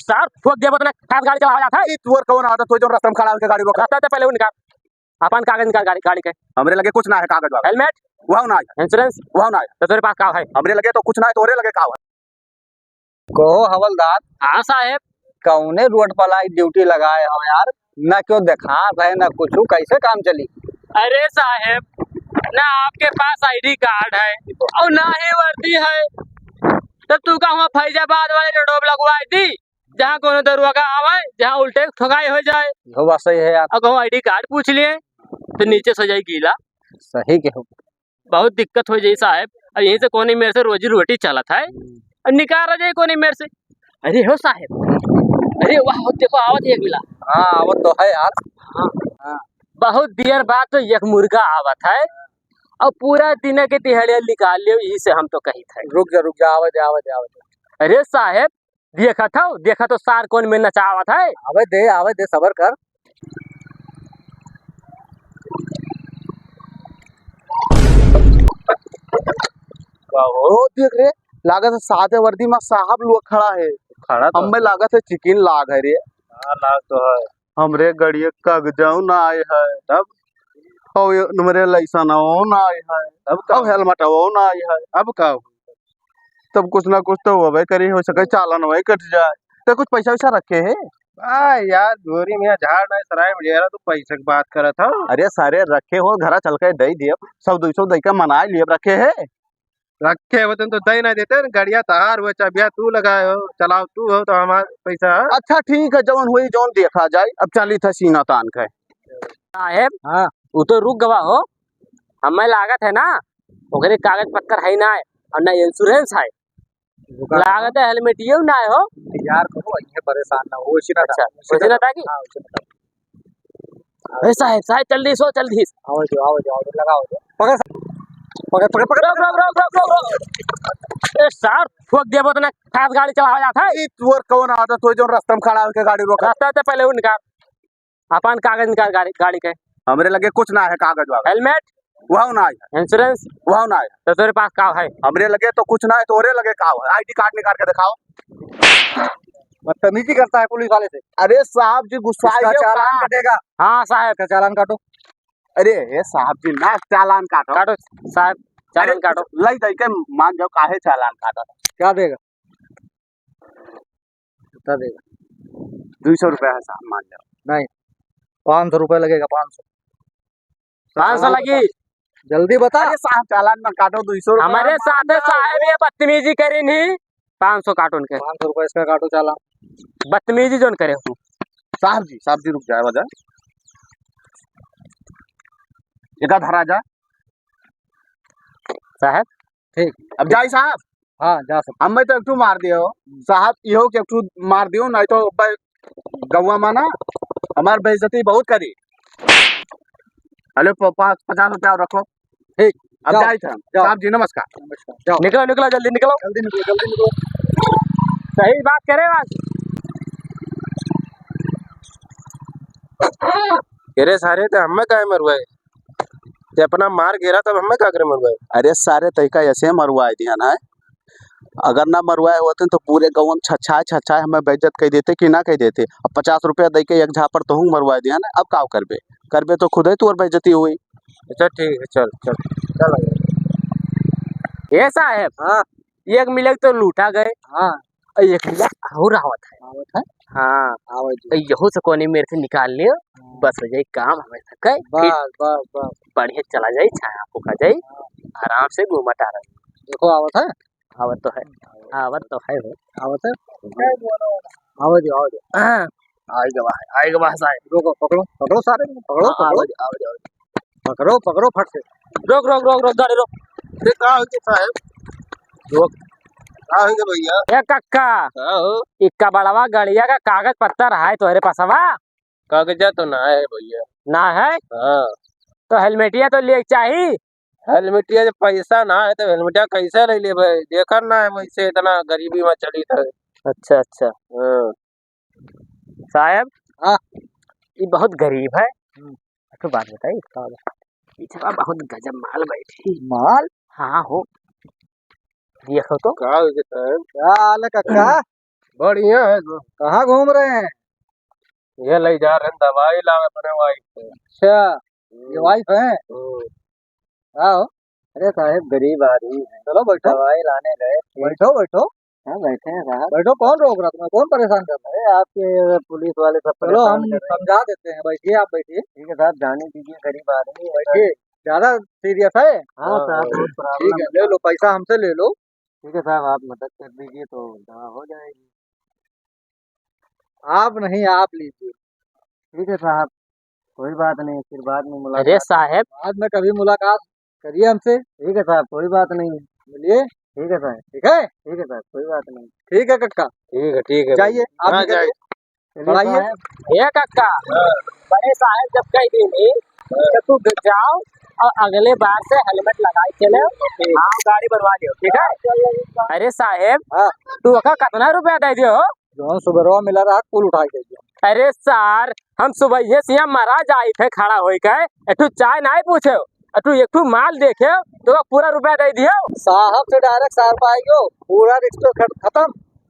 Sir ठोक दिया बतना खास गाड़ी चलावा जाता है तोर कौन आदत हो जो रास्ता में खड़ा होकर गाड़ी रोका रास्ता से पहले वो निकाल अपन कागज निकाल गाड़ी के हमरे लगे कुछ ना है कागज वाला हेलमेट वहाँ ना है इंश्योरेंस वहाँ ना है तो तेरे पास का है हमरे लगे तो कुछ ना है तोरे लगे का है कहो हवलदार। हाँ साहेब कौने रोड पर लाई ड्यूटी लगाए हो यार, ना क्यों दिखा रहे ना कुछ, कैसे काम चली। अरे साहेब ना आपके पास आईडी कार्ड है और ना ही वर्दी है तो तू का वहाँ फैजाबाद वाले रोड लगवाई थी जहाँ कोनो दरुआ आवे जहाँ उल्टे ठगाई हो जाए हो बात सही है यार। और कहूँ आईडी कार्ड पूछ लिए तो नीचे से जाए गीला सही के हो। बहुत दिक्कत हो जाए साहब। अब यहीं से कोनी मेरे से रोजी रोटी चलत है और निकाल रह जाए कोनी मेरे से। अरे हो साहेब, अरे वाह देखो आवत एक मिला। हाँ वो तो है यार। हाँ बहुत देर बाद तो एक मुर्गा आवत है और पूरा दिन के तिहड़िया निकाल लियो यही से हम तो कही थे। रुक जा आवे। अरे साहेब देखा तो सार कौन में नचावत है। आवे दे सबर कर। ओ देख रे लागत है सादे वर्दी में साहब लोग खड़ा है खड़ा तो हमें लागत है चिकन लाग है रे। हाँ लाग तो है। हमरे गड़िए कागजाऊ ना आए है तब और मेरे लाइसेंस ना आए है अब हेलमेट वो ना आए है अब का तब कुछ ना कुछ तो होवे करी हो सके चालन वही कट जाए तो कुछ पैसा वैसा रखे है यार गोरी में झाड़ नहीं सराय में तो पैसे की बात करत था। अरे सारे रखे हो घर चल के दे दिए 100-200 दे के मनाए लिए रखे है रखे हो तो दे नहीं देते गाड़िया तहार हुआ चाबिया तू लगाए हो चलाओ तू हो तो हमारा पैसा। अच्छा ठीक है जवन हुई जवन देखा जाए अब चली था सीना तान के साहेब हाँ वो तो रुक गवा हो हमें लागत है ना ओकरे कागज पत्तर है ना और ना इंश्योरेंस है लागत है हेलमेट ये ना हो यार कहो ये परेशान ना हो इसी ना। अच्छा उसी ना था कि ए साहेब जल्दी सो जल्दी आओ जो लगाओ जो पकड़ ए सर ठोक दिया बतना खास गाड़ी चलावा जाता है तोर कौन आदत हो जो रास्ता में खड़ा होकर गाड़ी रोका रास्ता से पहले वो निकाल अपन कागज निकाल गाड़ी के हमरे लगे कुछ ना है कागज वाला हेलमेट वहाँ ना है इंश्योरेंस वहाँ ना है तो तेरे पास का है हमरे लगे तो कुछ ना है तोरे लगे का है आईडी कार्ड निकाल के दिखाओ बदतमीजी करता है पुलिस वाले से। अरे साहब जी गुस्सा चालान कटेगा। हाँ साहब का चालान काटो। अरे साहब जी ना चालान काटो काटो साहब चालान काटो लई दे के मान जाओ काहे चालान काटो क्या देगा कितना देगा। 200 रुपया है साहब मान जाओ नहीं 500 रुपये लगेगा 500 लगी जल्दी बता। अरे साहब चालान में काटो 200 रुपया हमारे साथ साहब ये बदतमीजी करे नहीं 500 काटो उनके 500 रुपये इसका काटो चालान। बदतमीजी जो करे साहब जी रुक जाए वजह एक धरा जा साहब ठीक अब जाई साहब। हाँ जा सकते। हमें तो एकटू मार दियो साहब इहो के एकटू मार दियो नहीं तो गौवा माना हमार बेइज्जती बहुत करी। हेलो 50 रुपया रखो ठीक अब जाए थे साहब जी नमस्कार जाओ निकलो जल्दी निकलो जल्दी निकलो। सही बात करे बात अरे सारे तो हमें काय मरवाए ते अपना मार घेरा तब हमें का करे मरवाए। अरे सारे तरीका ऐसे मरवाए दिया ना अगर ना मरवाए होते तो पूरे गाँव में छछाए हमें बेइज्जत कह देते कि ना कह देते। अब 50 रुपया दे के एक झापड़ तो हूँ मरवा दिया ना अब का करबे तो खुद ही तोर बेइज्जती हुई। अच्छा ठीक है चल ये साहब हाँ एक मिले तो लूटा गए हाँ एक मिला और आवत है हाँ आवत यहू से कोनी मेरे से निकाल लियो बस हो जाए काम हमें थके बस बढ़िया चला जाए छाया आपको खा जाए आराम से घूमा टहरा देखो आवत है आवत तो है आवत है आवत हाँ आएगा वहाँ साहब रोको पकड़ो सारे पकड़ो फट से। रोक गाड़ी रोक साहब रोक भैया ए कक्का इक्का बड़वा गड़िया का कागज पत्तर है तुम्हारे पास हवा कागजा तो ना है भैया। ना है हाँ तो हेलमेटिया तो ले चाहिए। हेलमेटिया जब पैसा ना है तो हेलमेटिया कैसे ले ले भाई देखा ना है वैसे इतना गरीबी में चली था। अच्छा हाँ साहब हाँ ये बहुत गरीब है तो बात बताइए इसका बेचारा बहुत गजब माल बैठी माल हाँ हो देखो तो का हो गया साहब? क्या हाल है कक्का? बढ़िया है तो। कहाँ घूम रहे हैं? ये ले जा रहे हैं दवाई लावे अपने वाइफ से। अच्छा, ये वाइफ है? हम्म। आओ, अरे साहब गरीब आदमी है, चलो बैठो। दवाई लाने गए थे। बैठो बैठो हाँ बैठे हैं साहब। बैठो। कौन रोक रहा तुम्हें? कौन परेशान कर रहा है? अरे आपके पुलिस वाले सब चलो परेशान हम कर रहे हैं। समझा देते हैं। बैठिए, आप बैठिए। ठीक है साहब, जाने दीजिए, गरीब आदमी है। बैठिए। ज्यादा सीरियस है? हाँ साहब, बहुत ठीक प्रॉब्लम है, ले लो पैसा, हमसे ले लो। ठीक है साहब, आप मदद कर दीजिए तो दवा हो जाएगी। आप नहीं, आप लीजिए। ठीक है साहब, कोई बात नहीं, फिर बाद में अरे मुलाकात। साहब, बाद में कभी मुलाकात करिए हमसे, ठीक है साहब, कोई बात नहीं। मिलिए। ठीक है साहब, ठीक है? ठीक है साहब, कोई बात नहीं। ठीक है कक्का, ठीक है जाइए आप। हाँ, निकलिए। जाइए। चलिए बढ़ाइए। साहब। ये कक्का, बड़े साहब जब कह दी तो तू जाओ और अगले बार से हेलमेट लगाए चले आओ, गाड़ी बनवा लियो, ठीक है? अरे साहेब, हाँ, तू अका कितना रुपया दे दियो? जो सुबह मिला रहा कुल उठा के दिया। अरे सर, हम सुबह से यहाँ महाराज आई थे खड़ा हो के, एठू चाय नहीं पूछे, एठू एक ठू माल देखे तो पूरा रुपया दे दियो। साहब से डायरेक्ट साहब पाएगो, पूरा रिश्ता खत्म।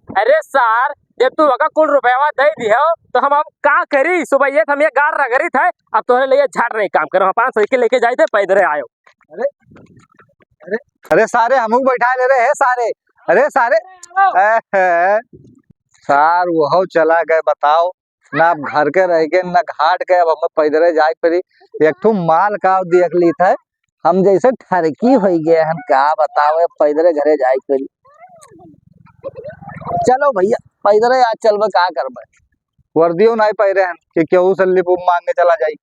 अरे सर, जब तू अका कुल रुपया दे दियो तो हम अब का करी? सुबह ये हम ये गाड़ रगड़ी थे, अब तोहरे लिए झाड़ नहीं काम करो, हम 5 साइकिल लेके जाए थे, पैदल आयो। अरे सारे हम बैठा ले रहे हैं सारे। अरे सारे सार वो चला गए, बताओ ना। अब घर के रह गए ना घाट के, अब हमें पैदल जाए पड़ी। एक ठू माल का देख ली था, हम जैसे ठरकी हो गए हम, क्या बताओ, पैदल घरे जाए पड़ी। चलो भैया पैदल आज चलबे, का करबे? वर्दियों नहीं पहरे हैं कि केहू से लिप मांगे चला जाई।